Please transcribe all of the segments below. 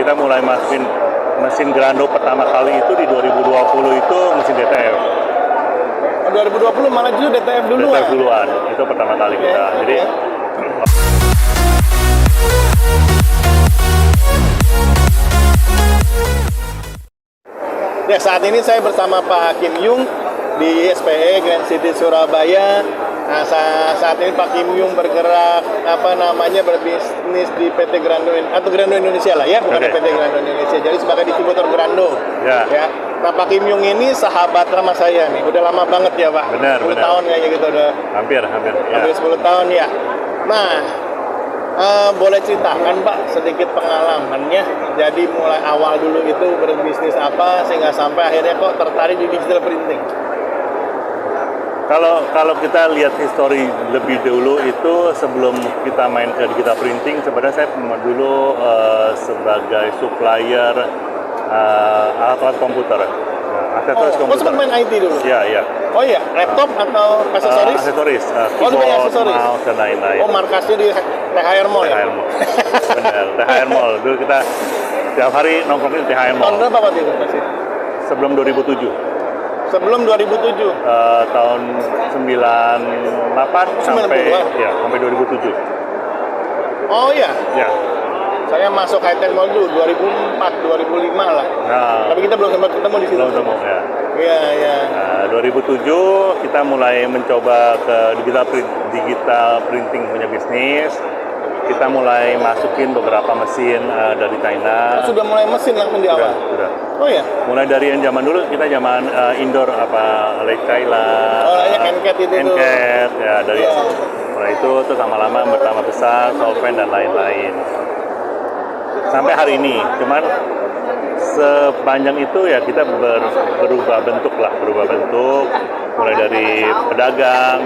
kita mulai masukin mesin Grando pertama kali itu di 2020 itu mesin DTF. 2020 malah justru DTF duluan. DTF duluan, itu pertama kali kita. Jadi ya, saat ini saya bersama Pak Kim Yung di SPE Grand City Surabaya. Nah, saat ini Pak Kim Yung bergerak berbisnis di PT Grando atau Grando Indonesia lah ya, bukan PT Grando Indonesia. Jadi sebagai distributor Grando. Ya. Nah, Pak Kim Yung ini sahabat sama saya nih. Udah lama banget ya, Pak. Benar, 10 tahun kayaknya gitu udah. Hampir. Hampir 10 tahun ya. Nah, boleh ceritakan Pak sedikit pengalamannya. Jadi mulai awal dulu itu berbisnis apa sehingga sampai akhirnya kok tertarik di digital printing. Kalau kita lihat histori lebih dulu itu sebelum kita main ke digital printing, sebenarnya saya dulu sebagai supplier alat-alat komputer, aksesoris komputer. Sempat main IT dulu? Iya. Oh iya, laptop atau aksesoris? Aksesoris, keyboard, mouse, dan lain-lain. Oh, markasnya di THR Mall ya? THR Mall. Benar, THR Mall. Dulu kita tiap hari nongkrong di THR Mall. Tahun berapa waktu itu masih? Sebelum 2007. Sebelum 2007? Tahun 98 sampai 2007. Oh iya? Ya. Saya masuk High-Tech Mall dulu 2004, 2005 lah. Nah, tapi kita belum sempat ketemu di situ. Belum ketemu ya. Iya. 2007 kita mulai mencoba ke digital printing punya bisnis. Kita mulai masukin beberapa mesin dari China. Sudah mulai mesin langsung di awal? Sudah. Oh ya? Mulai dari yang zaman dulu, kita zaman indoor Lake China. Oh, Encat itu. Encat, ya dari mulai itu terus lama-lama bertambah besar, solvent dan lain-lain. Sampai hari ini, cuman sepanjang itu ya kita berubah bentuk, mulai dari pedagang,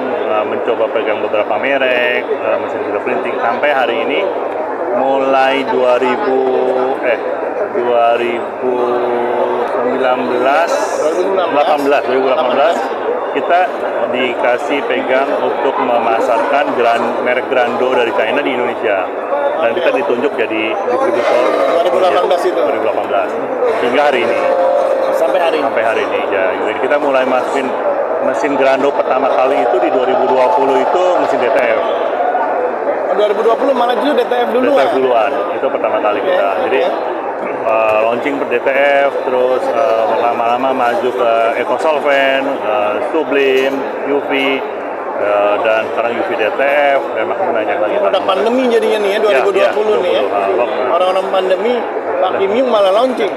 mencoba pegang beberapa merek, mesin digital printing, sampai hari ini mulai 2018 kita dikasih pegang untuk memasarkan merek Grando dari China di Indonesia. Dan kita ditunjuk jadi distributor 2018 itu? 2018 hingga hari ini. Sampai hari ini Ya, jadi kita mulai masukin mesin Grando pertama kali itu di 2020 itu mesin DTF. 2020 malah justru DTF duluan. Itu pertama kali kita. Jadi launching per DTF, terus lama-lama maju ke EcoSolvent, Sublime, UV, dan sekarang UV DTF, dan makin banyak lagi. Udah pandemi jadinya nih ya, 2020 nih ya. Orang-orang pandemi, Pak Kim Yung malah launching.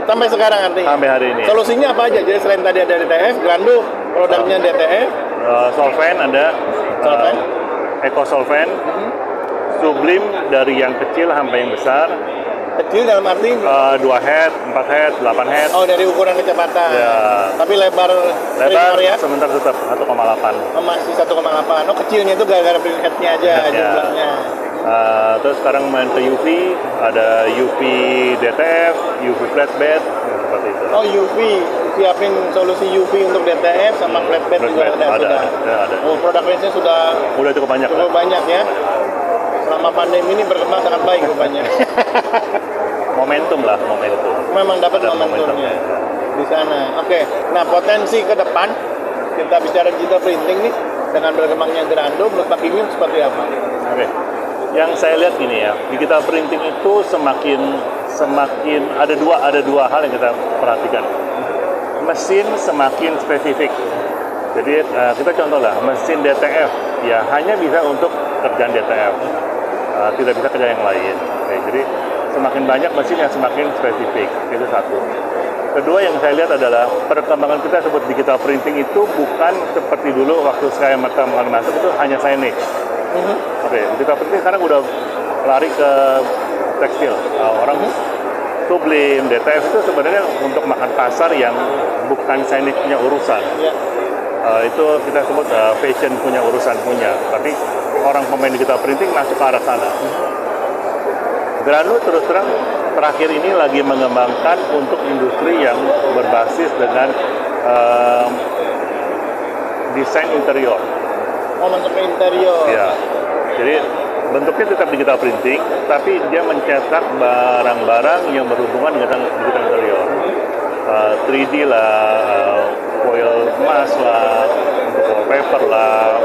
Sampai sekarang artinya? Sampai hari ini. Solusinya apa aja? Jadi selain tadi ada DTF, Grando produknya DTF. Solvent ada, EcoSolvent, Sublime dari yang kecil sampai yang besar. Kecil dalam arti? 2 head, 4 head, 8 head. Oh, dari ukuran kecepatan. Ya. Tapi lebar ya? Sebentar tetap 1,8. Oh, masih 1,8. Oh, kecilnya itu gara-gara print headnya aja jumlahnya. Terus sekarang main ke UV, ada UV DTF, UV flatbed, seperti itu. Oh, UV, siapin solusi UV untuk DTF sama flatbed juga ada. Oh, produk range-nya sudah cukup banyak. Cukup banyak ya. Selama pandemi ini berkembang sangat baik rupanya. Momentum. Memang dapat momentumnya di sana. Oke. Nah, potensi ke depan kita bicara digital printing nih dengan berkembangnya Grando, menurut Pak Kim Yung seperti apa? Oke. Yang saya lihat gini ya, digital printing itu semakin ada dua hal yang kita perhatikan. Mesin semakin spesifik. Jadi kita contoh lah, mesin DTF ya hanya bisa untuk kerjaan DTF, tidak bisa kerja yang lain. Oke, jadi semakin banyak mesin yang semakin spesifik, itu satu. Kedua yang saya lihat adalah perkembangan kita sebut digital printing itu bukan seperti dulu waktu saya pertama masuk itu hanya signage. Oke, digital printing sekarang udah lari ke tekstil. Orang Sublime, DTF itu sebenarnya untuk makan pasar yang bukan signage punya urusan. Itu kita sebut fashion punya urusan tapi orang pemain digital printing masuk ke arah sana. Grando terus terang terakhir ini lagi mengembangkan untuk industri yang berbasis dengan desain interior. Oh, masuk ke interior. Ya, jadi bentuknya tetap digital printing, tapi dia mencetak barang-barang yang berhubungan dengan digital interior. 3D lah, foil emas lah, untuk wallpaper lah,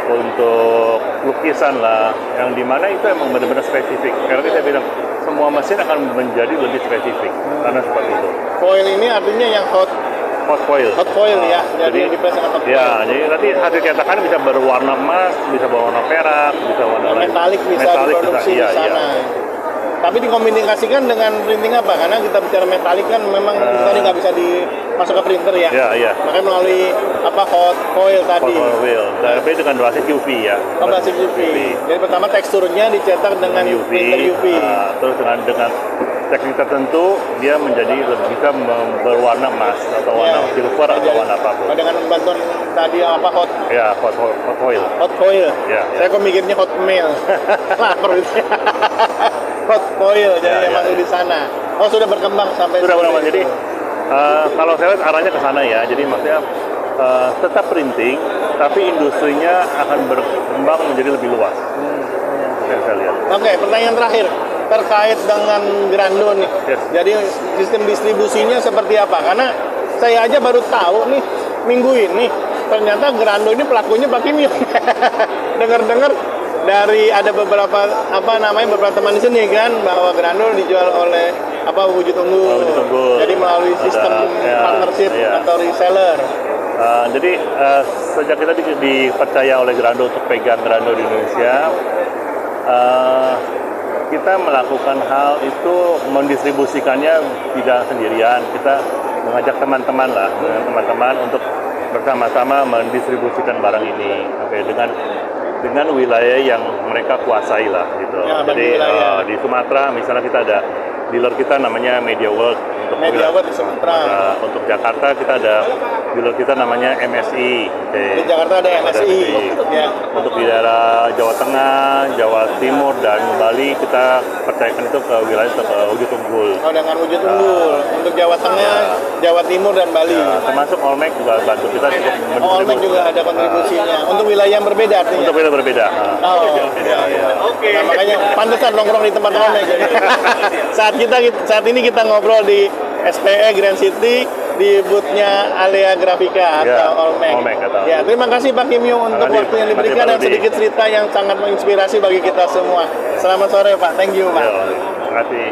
untuk lukisan lah, yang dimana itu emang benar-benar spesifik. Karena kita bilang semua mesin akan menjadi lebih spesifik karena seperti itu. Foil ini artinya yang hot foil. Hot foil ya, jadi di dengan hot foil. Ya, jadi nanti hasil cetakan bisa berwarna emas, bisa berwarna perak, bisa warna metalik, bisa diproduksi di sana. Iya. Tapi dikomunikasikan dengan printing apa? Karena kita bicara metalik kan memang tadi nggak bisa dimasuk ke printer ya. Iya. Makanya melalui hot foil tadi. Hot foil. Tapi dengan basis UV ya. Basis UV. Jadi pertama teksturnya dicetak dengan printer UV. Terus dengan teknik tertentu dia menjadi bisa berwarna emas atau warna silver atau warna apapun. Dengan bantuan tadi hot. Ya, hot foil. Hot foil. Ya. Saya kok mikirnya hotmail. Lapar itu. Hot foil jadi memang di sana. Oh, sudah berkembang sampai sudah berkembang. Jadi kalau saya lihat arahnya ke sana ya. Jadi maksudnya tetap printing, tapi industrinya akan berkembang menjadi lebih luas. Yang saya lihat. Oke, pertanyaan terakhir terkait dengan Grando nih. Yes. Jadi sistem distribusinya seperti apa? Karena saya aja baru tahu nih minggu ini ternyata Grando ini pelakunya Pak Kim Yung. Dengar-dengar dari ada beberapa beberapa teman di sini kan bahwa Grando dijual oleh Wujud Unggul. Jadi melalui sistem partnership atau reseller. Jadi sejak kita dipercaya oleh Grando untuk pegang Grando di Indonesia, kita melakukan hal itu mendistribusikannya tidak sendirian. Kita mengajak teman-teman untuk bersama-sama mendistribusikan barang ini dengan wilayah yang mereka kuasai lah gitu. Ya, jadi di Sumatera misalnya kita ada dealer kita namanya Media World untuk di Sumatera. Untuk Jakarta kita ada dealer kita namanya MSI. Di Jakarta ada MSI. Ya. Untuk di daerah Jawa Tengah, Jawa Timur dan Bali kita percayakan itu ke wilayah ke Wujud Unggul. Oh, dengan Wujud Unggul. Untuk Jawa Tengah, Jawa Timur dan Bali. Termasuk Olmek juga bantu kita untuk mendistribusi. Olmek juga ada kontribusinya. Untuk wilayah yang berbeda artinya. Untuk wilayah berbeda. Oke. Nah, makanya pantesan nongkrong di tempat Olmek. Saat ini kita ngobrol di SPE Grand City di booth-nya Alea Grafika atau Olmek. Ya, terima kasih Pak Kim Yung untuk waktu yang diberikan dan sedikit cerita yang sangat menginspirasi bagi kita semua. Selamat sore Pak, thank you Pak. Terima kasih.